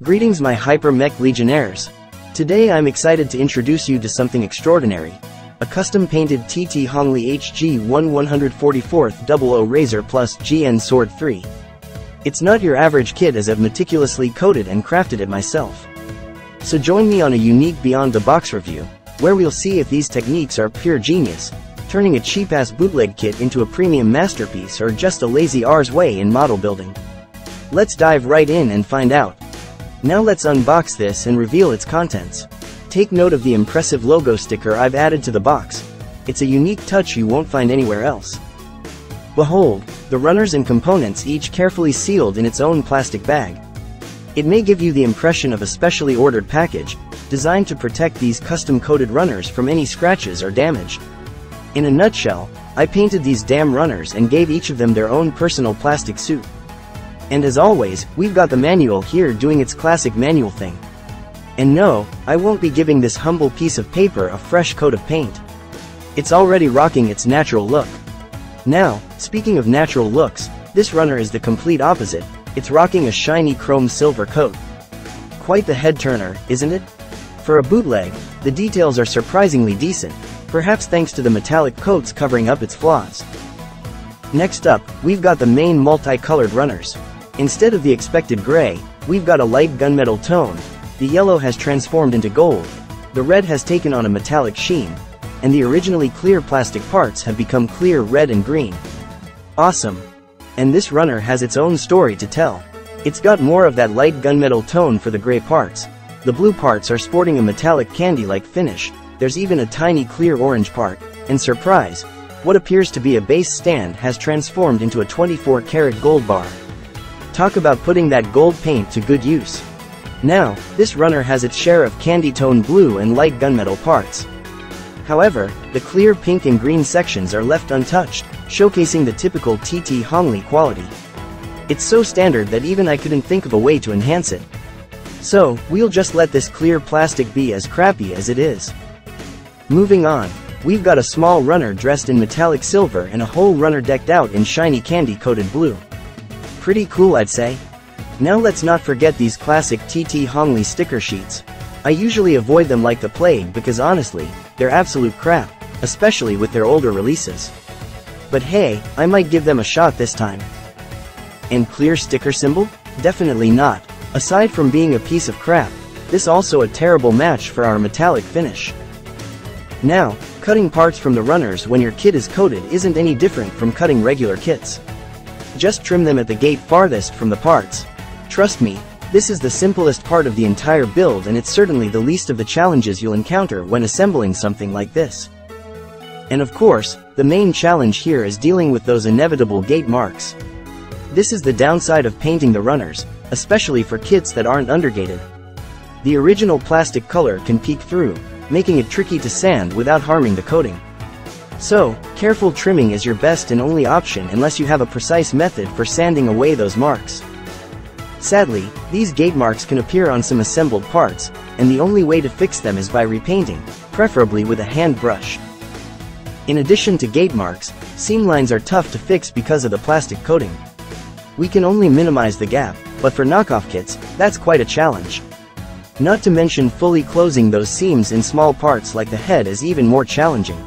Greetings my Hyper Mech Legionnaires. Today I'm excited to introduce you to something extraordinary. A custom-painted TT Hongli HG 1/144th 00 Razor plus GN Sword 3. It's not your average kit as I've meticulously coated and crafted it myself. So join me on a unique beyond-the-box review, where we'll see if these techniques are pure genius, turning a cheap-ass bootleg kit into a premium masterpiece or just a lazy R's way in model building. Let's dive right in and find out. Now let's unbox this and reveal its contents. Take note of the impressive logo sticker I've added to the box. It's a unique touch you won't find anywhere else. Behold, the runners and components each carefully sealed in its own plastic bag. It may give you the impression of a specially ordered package, designed to protect these custom-coated runners from any scratches or damage. In a nutshell, I painted these damn runners and gave each of them their own personal plastic suit. And as always, we've got the manual here doing its classic manual thing. And no, I won't be giving this humble piece of paper a fresh coat of paint. It's already rocking its natural look. Now, speaking of natural looks, this runner is the complete opposite. It's rocking a shiny chrome silver coat. Quite the head turner, isn't it? For a bootleg, the details are surprisingly decent, perhaps thanks to the metallic coats covering up its flaws. Next up, we've got the main multicolored runners. Instead of the expected gray, we've got a light gunmetal tone, the yellow has transformed into gold, the red has taken on a metallic sheen, and the originally clear plastic parts have become clear red and green. Awesome! And this runner has its own story to tell. It's got more of that light gunmetal tone for the gray parts. The blue parts are sporting a metallic candy-like finish, there's even a tiny clear orange part, and surprise, what appears to be a base stand has transformed into a 24-karat gold bar. Talk about putting that gold paint to good use. Now, this runner has its share of candy tone blue and light gunmetal parts. However, the clear pink and green sections are left untouched, showcasing the typical TT Hongli quality. It's so standard that even I couldn't think of a way to enhance it. So, we'll just let this clear plastic be as crappy as it is. Moving on, we've got a small runner dressed in metallic silver and a whole runner decked out in shiny candy-coated blue. Pretty cool, I'd say. Now let's not forget these classic TT Hongli sticker sheets. I usually avoid them like the plague because honestly, they're absolute crap, especially with their older releases. But hey, I might give them a shot this time. And clear sticker symbol? Definitely not. Aside from being a piece of crap, this also a terrible match for our metallic finish. Now, cutting parts from the runners when your kit is coated isn't any different from cutting regular kits. Just trim them at the gate farthest from the parts. Trust me, this is the simplest part of the entire build and it's certainly the least of the challenges you'll encounter when assembling something like this. And of course, the main challenge here is dealing with those inevitable gate marks. This is the downside of painting the runners, especially for kits that aren't undergated. The original plastic color can peek through, making it tricky to sand without harming the coating. So, careful trimming is your best and only option unless you have a precise method for sanding away those marks. Sadly, these gate marks can appear on some assembled parts, and the only way to fix them is by repainting, preferably with a hand brush. In addition to gate marks, seam lines are tough to fix because of the plastic coating. We can only minimize the gap, but for knockoff kits, that's quite a challenge. Not to mention fully closing those seams in small parts like the head is even more challenging.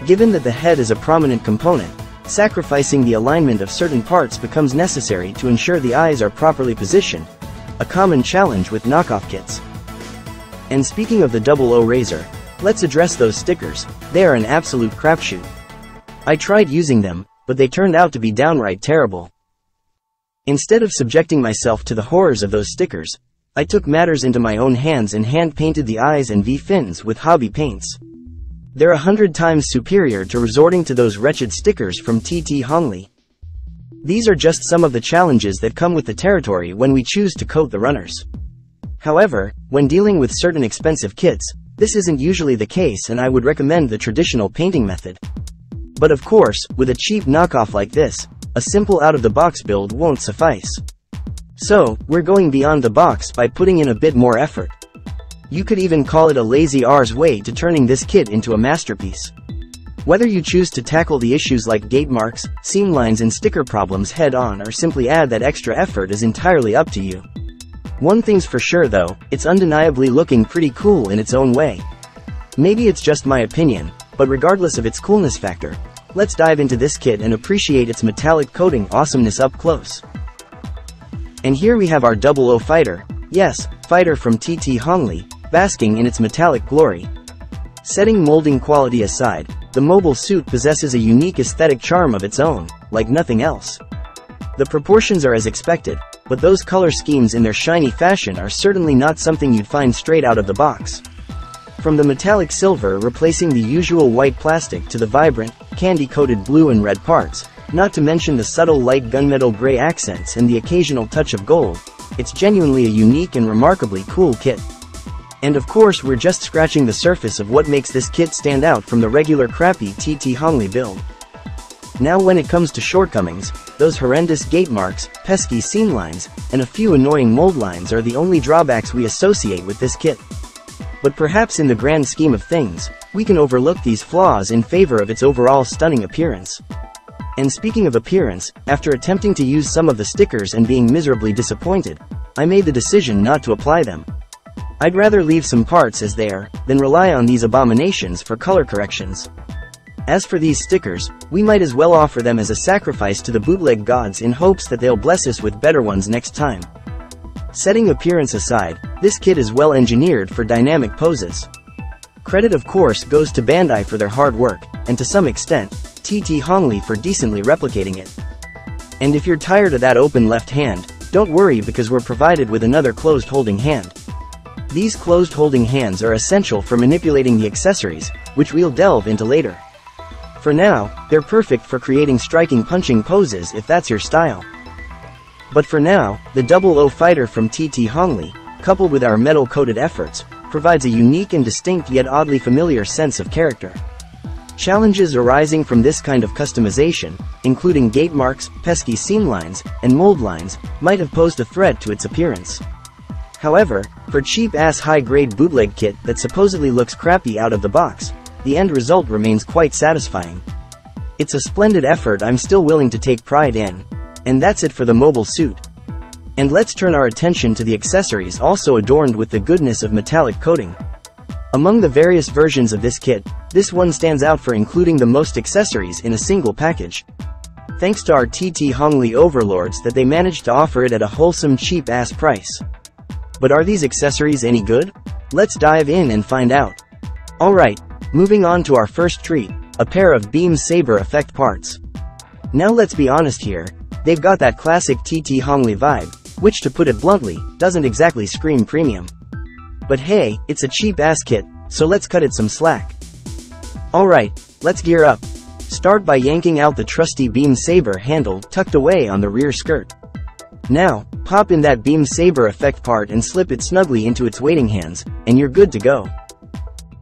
Given that the head is a prominent component, sacrificing the alignment of certain parts becomes necessary to ensure the eyes are properly positioned, a common challenge with knockoff kits. And speaking of the 00 Razor, let's address those stickers. They are an absolute crapshoot. I tried using them, but they turned out to be downright terrible. Instead of subjecting myself to the horrors of those stickers, I took matters into my own hands and hand-painted the eyes and V-fins with hobby paints. They're 100 times superior to resorting to those wretched stickers from TT Hongli. These are just some of the challenges that come with the territory when we choose to coat the runners. However, when dealing with certain expensive kits, this isn't usually the case and I would recommend the traditional painting method. But of course, with a cheap knockoff like this, a simple out-of-the-box build won't suffice. So, we're going beyond the box by putting in a bit more effort. You could even call it a lazy R's way to turning this kit into a masterpiece. Whether you choose to tackle the issues like gate marks, seam lines and sticker problems head-on or simply add that extra effort is entirely up to you. One thing's for sure though, it's undeniably looking pretty cool in its own way. Maybe it's just my opinion, but regardless of its coolness factor, let's dive into this kit and appreciate its metallic coating awesomeness up close. And here we have our 00 fighter, yes, fighter from TT Hongli, basking in its metallic glory. Setting molding quality aside, the mobile suit possesses a unique aesthetic charm of its own, like nothing else. The proportions are as expected, but those color schemes in their shiny fashion are certainly not something you'd find straight out of the box. From the metallic silver replacing the usual white plastic to the vibrant, candy-coated blue and red parts, not to mention the subtle light gunmetal gray accents and the occasional touch of gold, it's genuinely a unique and remarkably cool kit. And of course we're just scratching the surface of what makes this kit stand out from the regular crappy TT Hongli build. Now when it comes to shortcomings, those horrendous gatemarks, pesky seamlines, and a few annoying mold lines are the only drawbacks we associate with this kit. But perhaps in the grand scheme of things, we can overlook these flaws in favor of its overall stunning appearance. And speaking of appearance, after attempting to use some of the stickers and being miserably disappointed, I made the decision not to apply them. I'd rather leave some parts as they are, than rely on these abominations for color corrections. As for these stickers, we might as well offer them as a sacrifice to the bootleg gods in hopes that they'll bless us with better ones next time. Setting appearance aside, this kit is well engineered for dynamic poses. Credit of course goes to Bandai for their hard work, and to some extent, TT Hongli for decently replicating it. And if you're tired of that open left hand, don't worry because we're provided with another closed holding hand. These closed holding hands are essential for manipulating the accessories, which we'll delve into later. For now, they're perfect for creating striking punching poses if that's your style. But for now, the 00 fighter from TT Hongli, coupled with our metal-coated efforts, provides a unique and distinct yet oddly familiar sense of character. Challenges arising from this kind of customization, including gatemarks, pesky seamlines, and mold lines, might have posed a threat to its appearance. However, for cheap-ass high-grade bootleg kit that supposedly looks crappy out of the box, the end result remains quite satisfying. It's a splendid effort I'm still willing to take pride in. And that's it for the mobile suit. And let's turn our attention to the accessories also adorned with the goodness of metallic coating. Among the various versions of this kit, this one stands out for including the most accessories in a single package. Thanks to our TT Hongli overlords that they managed to offer it at a wholesome cheap-ass price. But are these accessories any good? Let's dive in and find out. Alright, moving on to our first treat, a pair of beam saber effect parts. Now let's be honest here, they've got that classic TT Hongli vibe, which to put it bluntly, doesn't exactly scream premium. But hey, it's a cheap-ass kit, so let's cut it some slack. Alright, let's gear up. Start by yanking out the trusty beam saber handle tucked away on the rear skirt. Now, pop in that beam saber effect part and slip it snugly into its waiting hands, and you're good to go.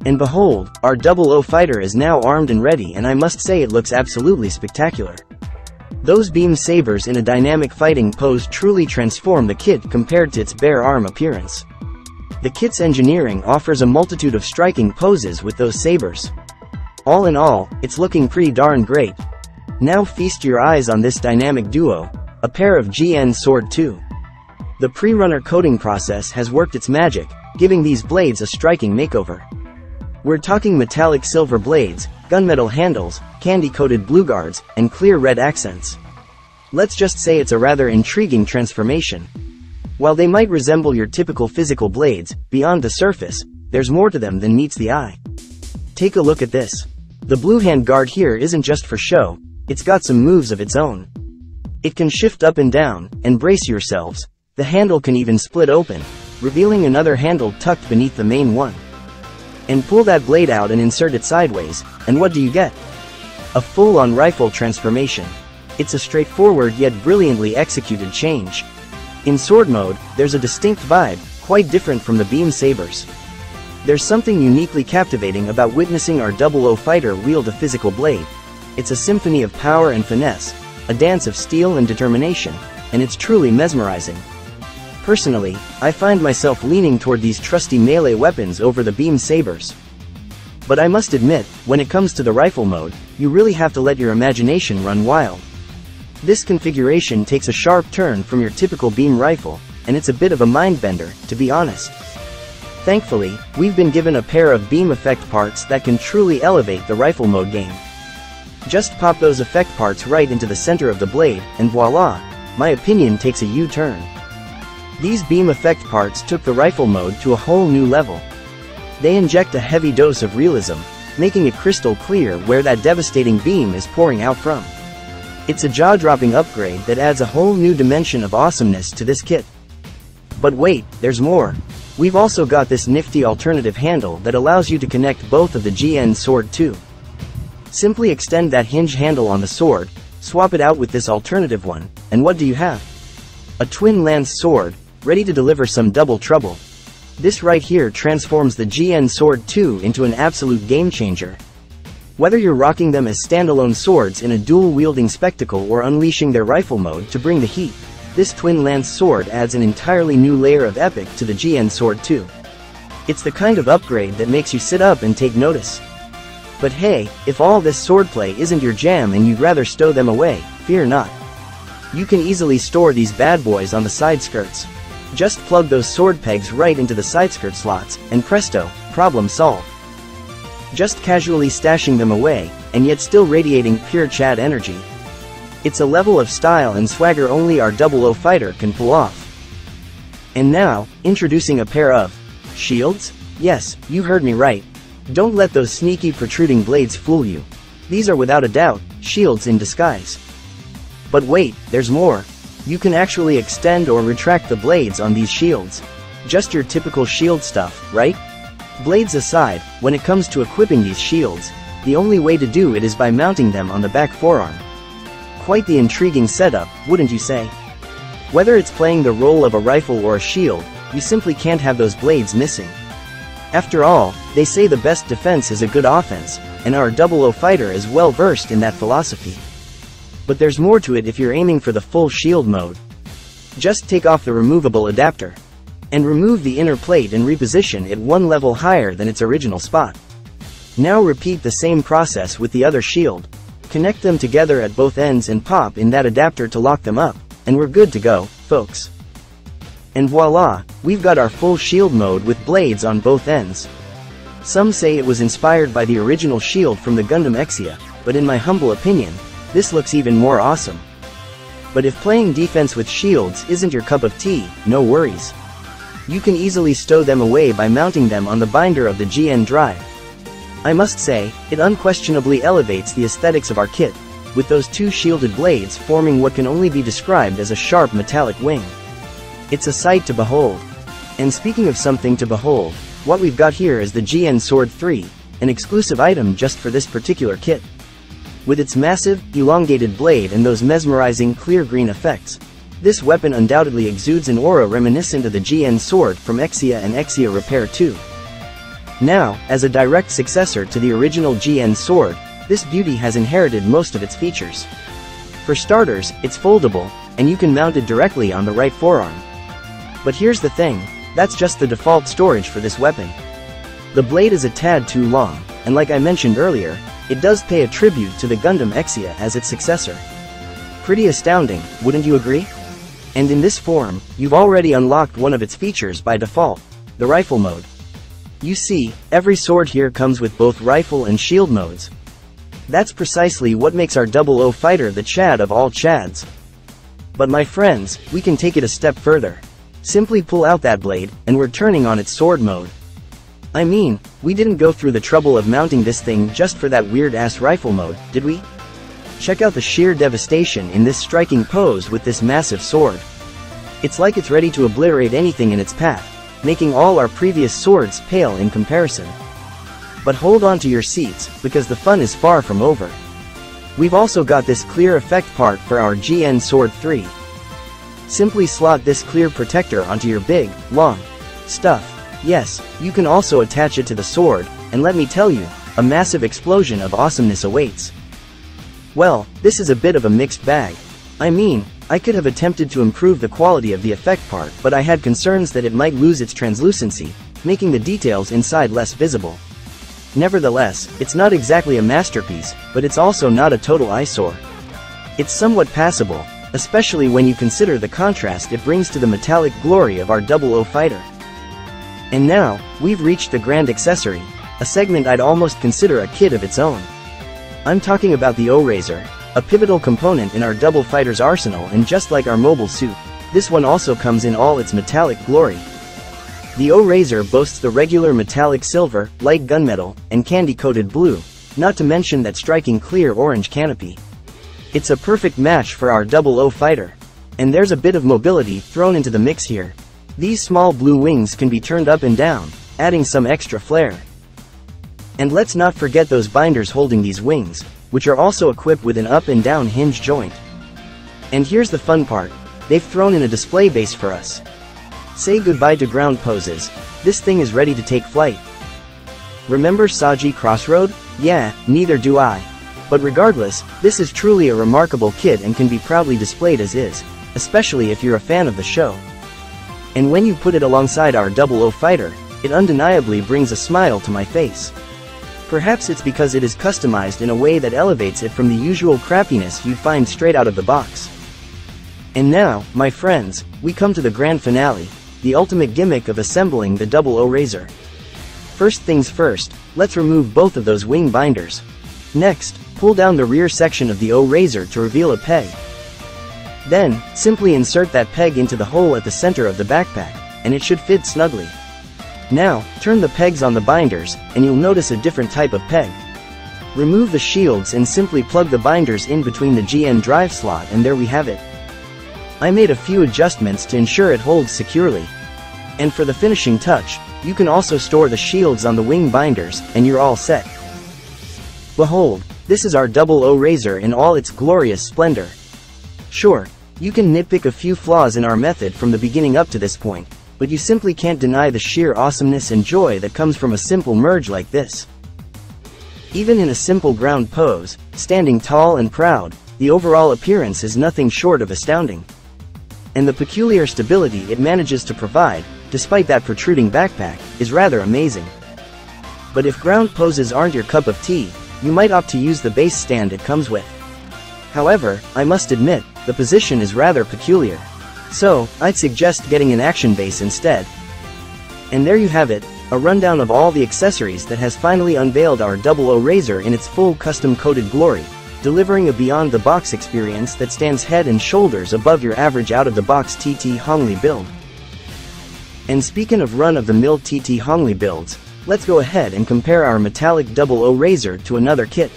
And behold, our 00 fighter is now armed and ready, and I must say it looks absolutely spectacular. Those beam sabers in a dynamic fighting pose truly transform the kit compared to its bare arm appearance. The kit's engineering offers a multitude of striking poses with those sabers. All in all, it's looking pretty darn great. Now feast your eyes on this dynamic duo, a pair of GN Sword 2. The pre-runner coating process has worked its magic, giving these blades a striking makeover. We're talking metallic silver blades, gunmetal handles, candy-coated blue guards, and clear red accents. Let's just say it's a rather intriguing transformation. While they might resemble your typical physical blades, beyond the surface, there's more to them than meets the eye. Take a look at this. The blue hand guard here isn't just for show, it's got some moves of its own. It can shift up and down, and brace yourselves, the handle can even split open, revealing another handle tucked beneath the main one. And pull that blade out and insert it sideways, and what do you get? A full-on rifle transformation. It's a straightforward yet brilliantly executed change. In sword mode, there's a distinct vibe, quite different from the beam sabers. There's something uniquely captivating about witnessing our 00 fighter wield a physical blade. It's a symphony of power and finesse, a dance of steel and determination, and it's truly mesmerizing. Personally, I find myself leaning toward these trusty melee weapons over the beam sabers. But I must admit, when it comes to the rifle mode, you really have to let your imagination run wild. This configuration takes a sharp turn from your typical beam rifle, and it's a bit of a mind-bender, to be honest. Thankfully, we've been given a pair of beam effect parts that can truly elevate the rifle mode game. Just pop those effect parts right into the center of the blade, and voila, my opinion takes a U-turn. These beam effect parts took the rifle mode to a whole new level. They inject a heavy dose of realism, making it crystal clear where that devastating beam is pouring out from. It's a jaw-dropping upgrade that adds a whole new dimension of awesomeness to this kit. But wait, there's more. We've also got this nifty alternative handle that allows you to connect both of the GN sword too. Simply extend that hinge handle on the sword, swap it out with this alternative one, and what do you have? A twin lance sword, ready to deliver some double trouble. This right here transforms the GN Sword 2 into an absolute game changer. Whether you're rocking them as standalone swords in a dual-wielding spectacle or unleashing their rifle mode to bring the heat, this twin lance sword adds an entirely new layer of epic to the GN Sword 2. It's the kind of upgrade that makes you sit up and take notice. But hey, if all this swordplay isn't your jam and you'd rather stow them away, fear not. You can easily store these bad boys on the side skirts. Just plug those sword pegs right into the side skirt slots, and presto, problem solved. Just casually stashing them away, and yet still radiating pure Chad energy. It's a level of style and swagger only our 00 fighter can pull off. And now, introducing a pair of shields? Yes, you heard me right. Don't let those sneaky protruding blades fool you. These are without a doubt shields in disguise. But wait, there's more. You can actually extend or retract the blades on these shields. Just your typical shield stuff, right? Blades aside, when it comes to equipping these shields, the only way to do it is by mounting them on the back forearm. Quite the intriguing setup, wouldn't you say? Whether it's playing the role of a rifle or a shield, you simply can't have those blades missing. After all, they say the best defense is a good offense, and our 00 fighter is well versed in that philosophy. But there's more to it if you're aiming for the full shield mode. Just take off the removable adapter, and remove the inner plate and reposition it one level higher than its original spot. Now repeat the same process with the other shield. Connect them together at both ends and pop in that adapter to lock them up, and we're good to go, folks. And voila, we've got our full shield mode with blades on both ends. Some say it was inspired by the original shield from the Gundam Exia, but in my humble opinion, this looks even more awesome. But if playing defense with shields isn't your cup of tea, no worries. You can easily stow them away by mounting them on the binder of the GN drive. I must say, it unquestionably elevates the aesthetics of our kit, with those two shielded blades forming what can only be described as a sharp metallic wing. It's a sight to behold. And speaking of something to behold, what we've got here is the GN Sword 3, an exclusive item just for this particular kit. With its massive, elongated blade and those mesmerizing clear green effects, this weapon undoubtedly exudes an aura reminiscent of the GN Sword from Exia and Exia Repair 2. Now, as a direct successor to the original GN Sword, this beauty has inherited most of its features. For starters, it's foldable, and you can mount it directly on the right forearm. But here's the thing, that's just the default storage for this weapon. The blade is a tad too long, and like I mentioned earlier, it does pay a tribute to the Gundam Exia as its successor. Pretty astounding, wouldn't you agree? And in this form, you've already unlocked one of its features by default, the rifle mode. You see, every sword here comes with both rifle and shield modes. That's precisely what makes our 00 fighter the Chad of all Chads. But my friends, we can take it a step further. Simply pull out that blade, and we're turning on its sword mode. I mean, we didn't go through the trouble of mounting this thing just for that weird-ass rifle mode, did we? Check out the sheer devastation in this striking pose with this massive sword. It's like it's ready to obliterate anything in its path, making all our previous swords pale in comparison. But hold on to your seats, because the fun is far from over. We've also got this clear effect part for our GN Sword 3. Simply slot this clear protector onto your big, long stuff. Yes, you can also attach it to the sword, and let me tell you, a massive explosion of awesomeness awaits. Well, this is a bit of a mixed bag. I mean, I could have attempted to improve the quality of the effect part, but I had concerns that it might lose its translucency, making the details inside less visible. Nevertheless, it's not exactly a masterpiece, but it's also not a total eyesore. It's somewhat passable, especially when you consider the contrast it brings to the metallic glory of our 00 fighter. And now, we've reached the grand accessory, a segment I'd almost consider a kit of its own. I'm talking about the O-Razor, a pivotal component in our 00 fighter's arsenal, and just like our mobile suit, this one also comes in all its metallic glory. The O-Razor boasts the regular metallic silver, light gunmetal, and candy-coated blue, not to mention that striking clear orange canopy. It's a perfect match for our 00 fighter. And there's a bit of mobility thrown into the mix here. These small blue wings can be turned up and down, adding some extra flair. And let's not forget those binders holding these wings, which are also equipped with an up and down hinge joint. And here's the fun part, they've thrown in a display base for us. Say goodbye to ground poses, this thing is ready to take flight. Remember Saji Crossroad? Yeah, neither do I. But regardless, this is truly a remarkable kit and can be proudly displayed as is, especially if you're a fan of the show. And when you put it alongside our 00 fighter, it undeniably brings a smile to my face. Perhaps it's because it is customized in a way that elevates it from the usual crappiness you'd find straight out of the box. And now, my friends, we come to the grand finale, the ultimate gimmick of assembling the 00 Razor. First things first, let's remove both of those wing binders. Next, pull down the rear section of the O-Razor to reveal a peg. Then, simply insert that peg into the hole at the center of the backpack, and it should fit snugly. Now, turn the pegs on the binders, and you'll notice a different type of peg. Remove the shields and simply plug the binders in between the GN drive slot, and there we have it. I made a few adjustments to ensure it holds securely. And for the finishing touch, you can also store the shields on the wing binders, and you're all set. Behold, this is our 00 Razor in all its glorious splendor. Sure, you can nitpick a few flaws in our method from the beginning up to this point, but you simply can't deny the sheer awesomeness and joy that comes from a simple merge like this. Even in a simple ground pose, standing tall and proud, the overall appearance is nothing short of astounding. And the peculiar stability it manages to provide, despite that protruding backpack, is rather amazing. But if ground poses aren't your cup of tea, you might opt to use the base stand it comes with. However, I must admit, the position is rather peculiar. So, I'd suggest getting an action base instead. And there you have it, a rundown of all the accessories that has finally unveiled our 00 Razor in its full custom-coated glory, delivering a beyond-the-box experience that stands head and shoulders above your average out-of-the-box TT Hongli build. And speaking of run-of-the-mill TT Hongli builds, let's go ahead and compare our metallic 00 Razor to another kit.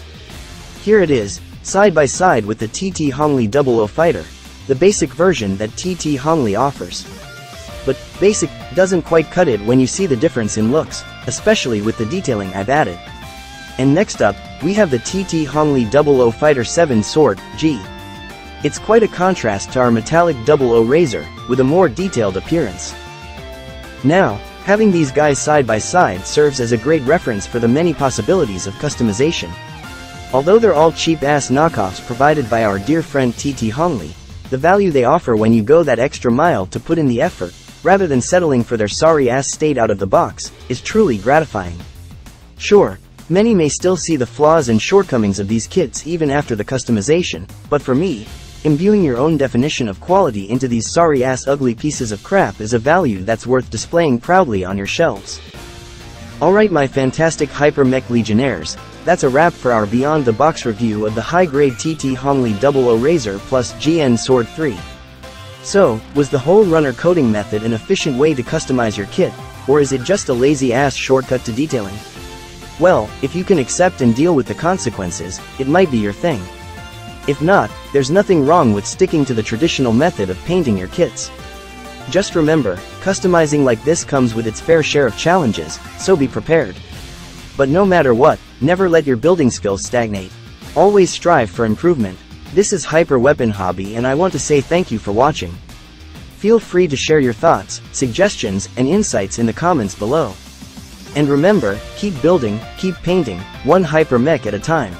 Here it is, side by side with the TT Hongli 00 fighter, the basic version that TT Hongli offers. But basic doesn't quite cut it when you see the difference in looks, especially with the detailing I've added. And next up, we have the TT Hongli 00 Fighter 7 Sword, G. It's quite a contrast to our metallic 00 Razor, with a more detailed appearance. Now, having these guys side by side serves as a great reference for the many possibilities of customization. Although they're all cheap-ass knockoffs provided by our dear friend TT Hongli, the value they offer when you go that extra mile to put in the effort, rather than settling for their sorry-ass state out of the box, is truly gratifying. Sure, many may still see the flaws and shortcomings of these kits even after the customization, but for me, imbuing your own definition of quality into these sorry-ass ugly pieces of crap is a value that's worth displaying proudly on your shelves. Alright my fantastic Hyper Mech Legionnaires, that's a wrap for our Beyond the Box review of the high-grade TT Hongli 00 Razor plus GN Sword 3. So, was the whole runner coating method an efficient way to customize your kit, or is it just a lazy-ass shortcut to detailing? Well, if you can accept and deal with the consequences, it might be your thing. If not, there's nothing wrong with sticking to the traditional method of painting your kits. Just remember, customizing like this comes with its fair share of challenges, so be prepared. But no matter what, never let your building skills stagnate. Always strive for improvement. This is Hyper Weapon Hobby and I want to say thank you for watching. Feel free to share your thoughts, suggestions, and insights in the comments below. And remember, keep building, keep painting, one Hyper Mech at a time.